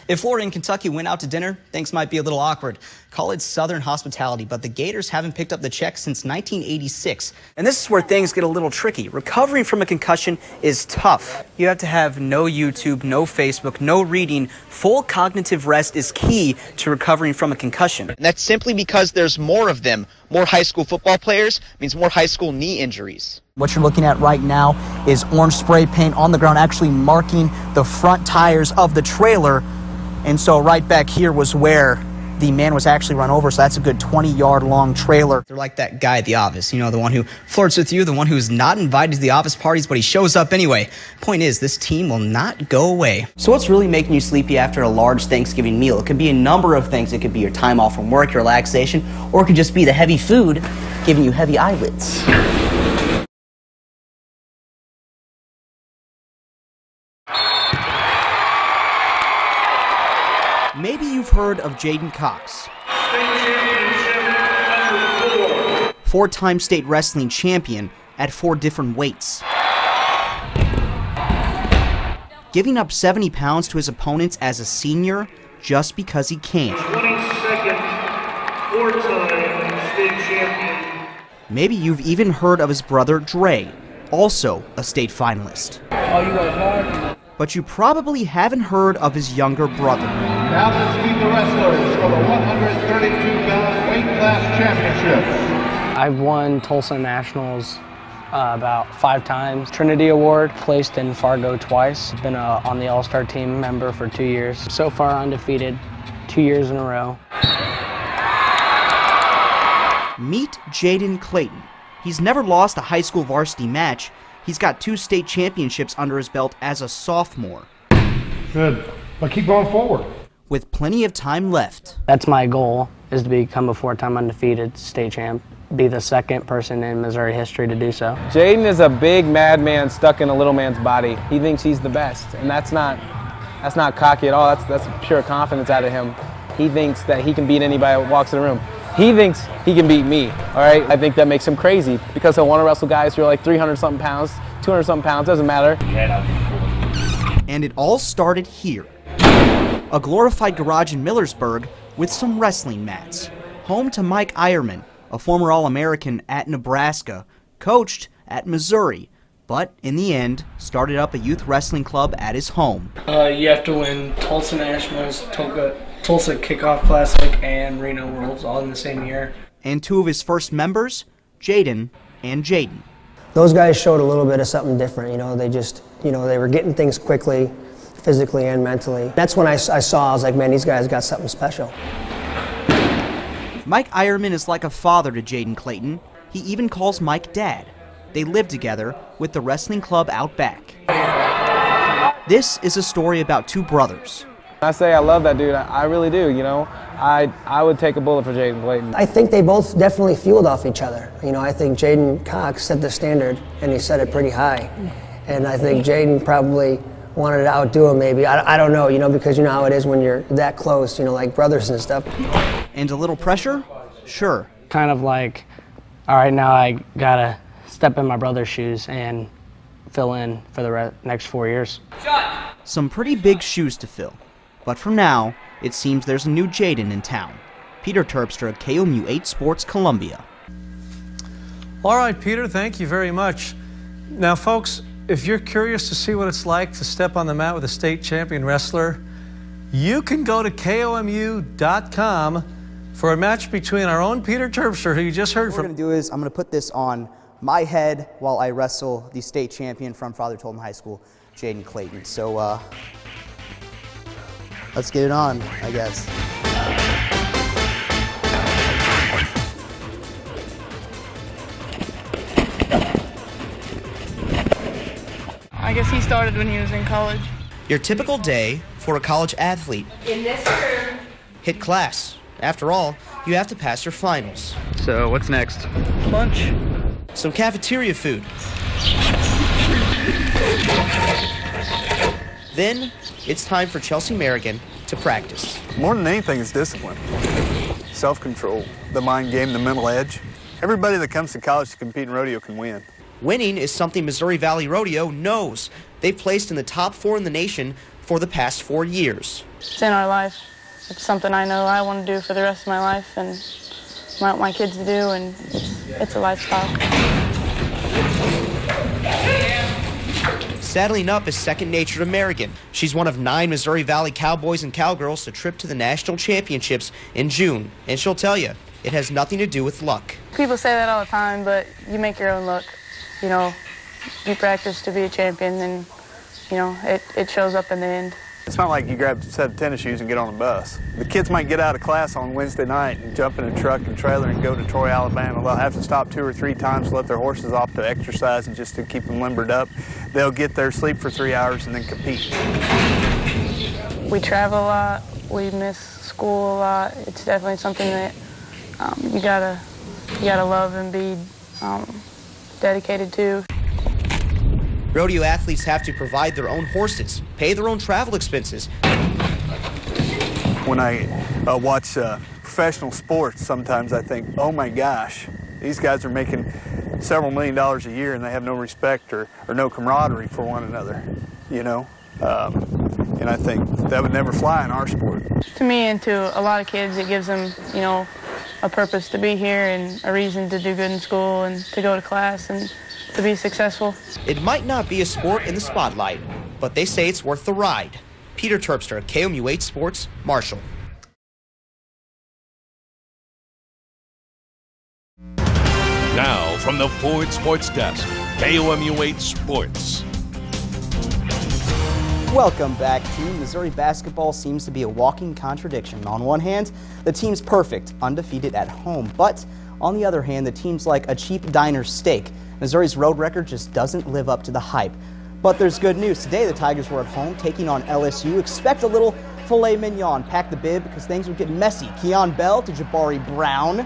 If Florida and Kentucky went out to dinner, things might be a little awkward. Call it Southern hospitality, but the Gators haven't picked up the check since 1986. And this is where things get a little tricky. Recovering from a concussion is tough. You have to have no YouTube, no Facebook, no reading. Full cognitive rest is key to recovering from a concussion. And that's simply because there's more of them. More high school football players means more high school knee injuries. What you're looking at right now is orange spray paint on the ground, actually marking the front tires of the trailer. And so right back here was where the man was actually run over. So that's a good 20-yard long trailer. They're like that guy at the office, you know, the one who flirts with you, the one who's not invited to the office parties, but he shows up anyway. Point is, this team will not go away. So what's really making you sleepy after a large Thanksgiving meal? It could be a number of things. It could be your time off from work, your relaxation, or it could just be the heavy food giving you heavy eyelids. Maybe you've heard of Jaden Cox, four-time state wrestling champion at 4 different weights. Giving up 70 pounds to his opponents as a senior just because he can. 22nd, 4-time state champion. Maybe you've even heard of his brother Dre, also a state finalist. But you probably haven't heard of his younger brother. Now let's meet the wrestlers for the 132-pound weight class championship. I've won Tulsa Nationals about 5 times. Trinity Award, placed in Fargo twice. Been on the All-Star team member for 2 years. So far undefeated, 2 years in a row. Meet Jaden Clayton. He's never lost a high school varsity match. He's got 2 state championships under his belt as a sophomore. Good, but keep going forward. With plenty of time left. That's my goal, is to become a 4-time undefeated state champ. Be the second person in Missouri history to do so. Jaden is a big madman stuck in a little man's body. He thinks he's the best, and that's not cocky at all. That's pure confidence out of him. He thinks that he can beat anybody that walks in the room. He thinks he can beat me, all right? I think that makes him crazy because he'll want to wrestle guys who are like 300-something pounds, 200-something pounds, doesn't matter. And it all started here. A glorified garage in Millersburg with some wrestling mats. Home to Mike Eierman, a former All-American at Nebraska, coached at Missouri, but in the end, started up a youth wrestling club at his home. You have to win Tulsa Nationals, Tulsa Kickoff Classic, and Reno Worlds all in the same year. And 2 of his first members, Jaden and Jaden. Those guys showed a little bit of something different, you know, they were getting things quickly, physically and mentally. That's when I was like, man, these guys got something special. Mike Eierman is like a father to Jaden Clayton. He even calls Mike dad. They live together with the wrestling club out back. This is a story about 2 brothers. I say I love that dude, I really do, you know. I would take a bullet for Jaden Clayton. I think they both definitely fueled off each other. You know, I think Jaden Cox set the standard, and he set it pretty high. And I think Jaden probably wanted to outdo him maybe. I don't know, you know, because you know how it is when you're that close, you know, like brothers and stuff. And a little pressure? Sure. Kind of like, all right, now I gotta step in my brother's shoes and fill in for the next 4 years. Some pretty big shoes to fill. But for now, it seems there's a new Jaden in town. Peter Terpstra, KOMU-8 Sports, Columbia. All right, Peter, thank you very much. Now, folks, if you're curious to see what it's like to step on the mat with a state champion wrestler, you can go to KOMU.com for a match between our own Peter Terpstra, who you just heard from. What we're going to do is I'm going to put this on my head while I wrestle the state champion from Father Tolton High School, Jaden Clayton. So let's get it on, I guess. I guess he started when he was in college. Your typical day for a college athlete. In this room. Hit class. After all, you have to pass your finals. So what's next? Lunch. Some cafeteria food. Then it's time for Chelsea Merrigan to practice. More than anything, it's discipline. Self-control, the mind game, the mental edge. Everybody that comes to college to compete in rodeo can win. Winning is something Missouri Valley Rodeo knows. They've placed in the top 4 in the nation for the past 4 years. It's in our life. It's something I know I want to do for the rest of my life and I want my kids to do, and it's a lifestyle. Saddling up is second nature to Merrigan. She's one of 9 Missouri Valley Cowboys and Cowgirls to trip to the national championships in June. And she'll tell you, it has nothing to do with luck. People say that all the time, but you make your own luck. You know, you practice to be a champion, and, you know, it shows up in the end. It's not like you grab a set of tennis shoes and get on a bus. The kids might get out of class on Wednesday night and jump in a truck and trailer and go to Troy, Alabama. They'll have to stop 2 or 3 times to let their horses off to exercise and just to keep them limbered up. They'll get there, sleep for 3 hours, and then compete. We travel a lot. We miss school a lot. It's definitely something that you gotta love and be dedicated to. Rodeo athletes have to provide their own horses, pay their own travel expenses. When I watch professional sports, sometimes I think, oh my gosh, these guys are making several $1 million a year and they have no respect or no camaraderie for one another, you know? And I think that would never fly in our sport. To me and to a lot of kids, it gives them, you know, a purpose to be here and a reason to do good in school and to go to class and to be successful. It might not be a sport in the spotlight, but they say it's worth the ride. Peter Terpstra, KOMU-8 Sports, Marshall. Now from the Ford Sports Desk, KOMU-8 Sports. Welcome back. Team Missouri basketball seems to be a walking contradiction. On one hand, the team's perfect, undefeated at home, but on the other hand, the team's like a cheap diner steak. Missouri's road record just doesn't live up to the hype. But there's good news. Today, the Tigers were at home taking on LSU. Expect a little filet mignon. Pack the bib because things would get messy. Keon Bell to Jabari Brown,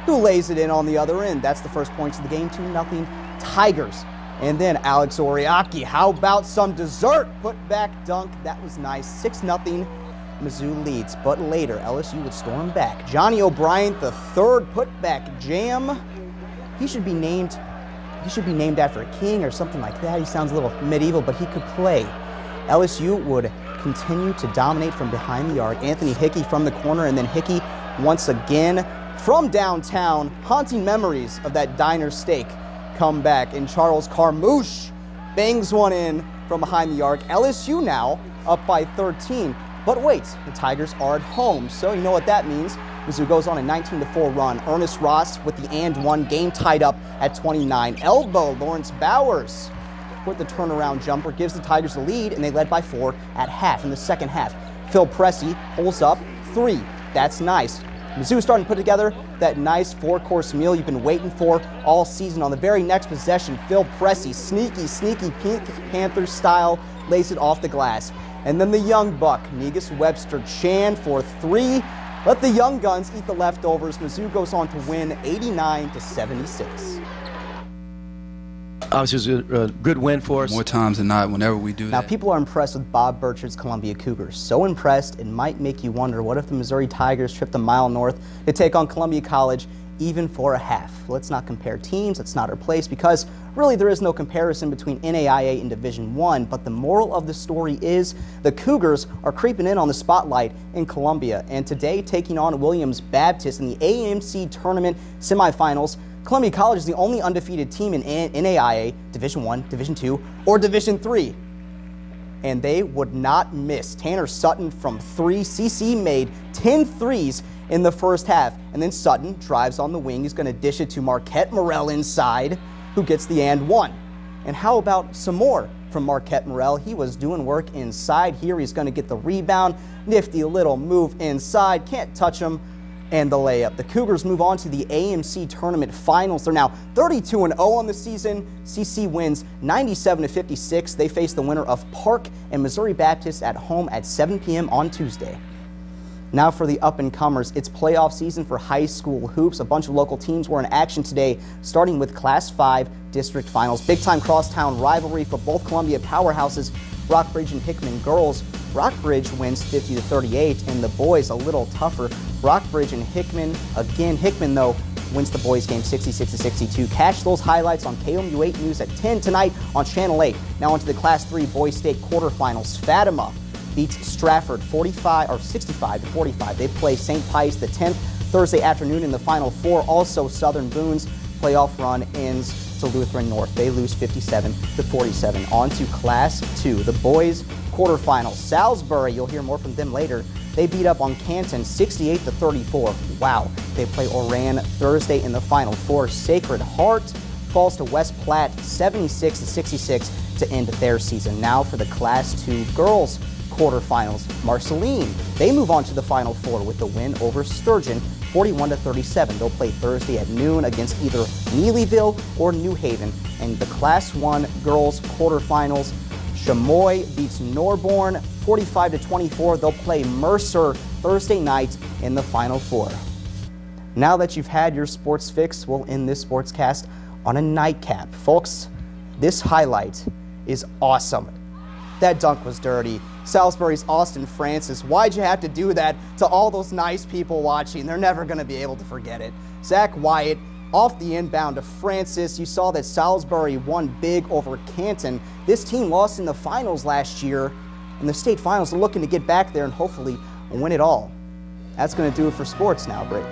who lays it in on the other end. That's the first points of the game, 2-0 Tigers. And then Alex Oriaki. How about some dessert? Put back dunk. That was nice. 6-0 Mizzou leads. But later, LSU would storm back. Johnny O'Brien, the third putback jam. He should be named after a king or something like that. He sounds a little medieval, but he could play. LSU would continue to dominate from behind the arc. Anthony Hickey from the corner, and then Hickey once again from downtown. Haunting memories of that diner steak comeback. And Charles Carmouche bangs one in from behind the arc. LSU now up by 13. But wait, the Tigers are at home, so you know what that means. Mizzou goes on a 19-4 run. Ernest Ross with the and one, game tied up at 29. Elbow, Lawrence Bowers with the turnaround jumper, gives the Tigers the lead, and they led by 4 at half. In the second half, Phil Pressey pulls up 3. That's nice. Mizzou starting to put together that nice 4-course meal you've been waiting for all season. On the very next possession, Phil Pressey, sneaky Pink Panther style, lays it off the glass. And then the young buck, Negus Webster Chan for 3. Let the young guns eat the leftovers. Mizzou goes on to win 89-76. Obviously, it was a good win for us. More times than not, whenever we do that. Now, people are impressed with Bob Burchard's Columbia Cougars. So impressed, it might make you wonder, what if the Missouri Tigers tripped a mile north to take on Columbia College even for a half? Let's not compare teams. That's not our place, because really there is no comparison between NAIA and Division I. But the moral of the story is the Cougars are creeping in on the spotlight in Columbia. And today, taking on Williams Baptist in the AMC tournament semifinals, Columbia College is the only undefeated team in NAIA, Division I, Division II, or Division III. And they would not miss. Tanner Sutton from 3. CC made 10 threes in the first half. And then Sutton drives on the wing. He's going to dish it to Marquette Morrell inside, who gets the and one. And how about some more from Marquette Morrell? He was doing work inside here. He's going to get the rebound. Nifty little move inside. Can't touch him. And the layup. The Cougars move on to the AMC tournament finals. They're now 32-0 on the season. CC wins 97-56. They face the winner of Park and Missouri Baptist at home at 7 p.m. on Tuesday. Now for the up-and-comers, it's playoff season for high school hoops. A bunch of local teams were in action today, starting with Class 5 district finals. Big-time crosstown rivalry for both Columbia powerhouses, Rockbridge and Hickman girls. Rockbridge wins 50-38, and the boys a little tougher. Rockbridge and Hickman again. Hickman, though, wins the boys game 66-62. Catch those highlights on KOMU-8 News at 10 tonight on Channel 8. Now into the Class 3 boys state quarterfinals. Fatima beats Stratford 65-45. They play St. Pius X Thursday afternoon in the Final Four. Also, Southern Boone's playoff run ends to Lutheran North. They lose 57-47. On to Class 2, the boys quarterfinals. Salisbury, you'll hear more from them later. They beat up on Canton 68-34. Wow. They play Oran Thursday in the Final Four. Sacred Heart falls to West Platte 76-66 to end their season. Now for the Class 2 girls quarterfinals. Marceline, they move on to the Final Four with the win over Sturgeon 41-37. They'll play Thursday at noon against either Neelyville or New Haven. And the Class 1 girls quarterfinals, Chamois beats Norborn 45-24. They'll play Mercer Thursday night in the Final Four. Now that you've had your sports fix, we'll end this sportscast on a nightcap. Folks, this highlight is awesome. That dunk was dirty. Salisbury's Austin Francis, why'd you have to do that to all those nice people watching? They're never going to be able to forget it. Zach Wyatt off the inbound to Francis. You saw that Salisbury won big over Canton. This team lost in the finals last year. In the state finals, they're looking to get back there and hopefully win it all. That's going to do it for sports now. Break.